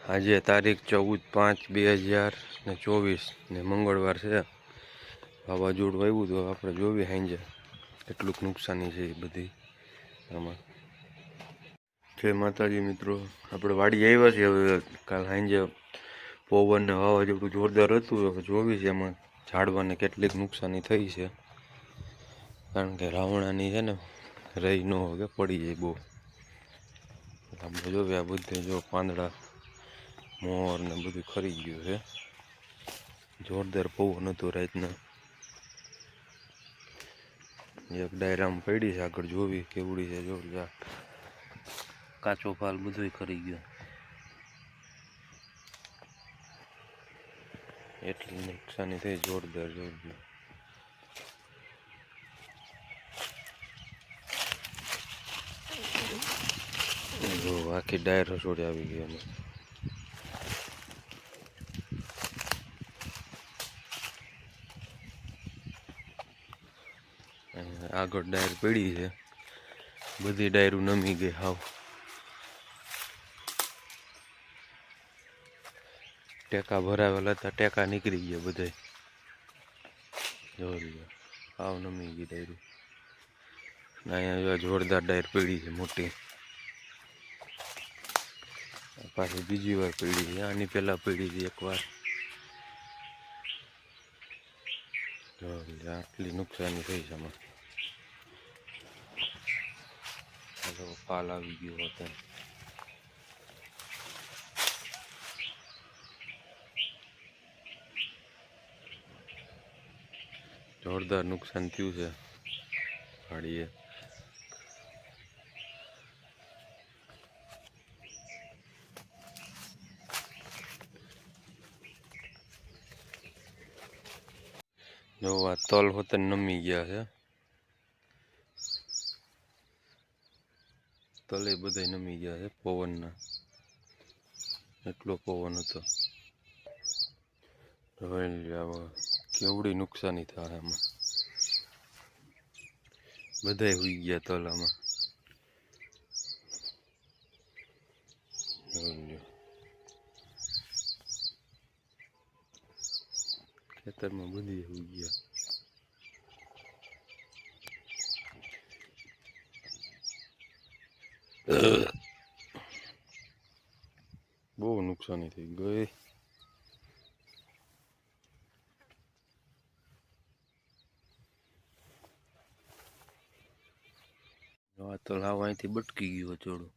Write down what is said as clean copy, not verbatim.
આજે તારીખ 14/5/2024 ને મંગળવાર છે। વાવાઝોડું આવ્યું તો આપણે જોઈએ સાંજે કેટલુંક નુકસાની છે એ બધી આમાં। જય માતાજી મિત્રો, આપણે વાડી આવ્યા છીએ। હવે કાલ સાંજે પવન ને વાવાઝોડું જોરદાર હતું। હવે જોવી છે એમાં ઝાડવાને કેટલીક નુકસાની થઈ છે, કારણ કે રાવણાની છે ને રહી ન હોય કે પડી જાય બહુ। આપણે જોઈએ આ બધે જો પાંદડા મોર ને બધું ખરી ગયું છે। જોરદાર પવન હતો રાતના। એક ડાયરામાં પડી છે, આગળ જોવી કેવડી છે જોરદાર। કાચો ફાલ બધું ખરી ગયો, એટલી નુકસાની થઈ જોરદાર જોરદાર। જો આખી ડાયર રસોડી આવી ગઈ એમાં। આગળ ડાયર પડી છે, બધી ડાયરો નમી ગઈ હાવ। ટેકા ભરાવેલા હતા, ટેકા નીકળી ગયા બધા, જોઈ હાવ નમી ગઈ ડાયરો। અહીંયા જોરદાર ડાયર પડી છે મોટી, પાછી બીજી વાર પડી છે। આની પહેલા પડી હતી એકવાર। આટલી નુકસાની થઈ છે આમાં। ફાલ આવી ગયો હતો, જોરદાર નુકસાન થયું છે વાડીએ। જો આ તલ હોતે નમી ગયા છે, તલે બધા નમી ગયા છે પવનના, એટલો પવન હતો। હવે કેવડી નુકસાની થાય આમાં, બધા હુઈ ગયા તલામાં। ખેતરમાં બધી હુઈ ગયા। બહુ નુકસાની થઈ ગઈ। આ તો લાવ અહીંથી બટકી ગયો ચોડું।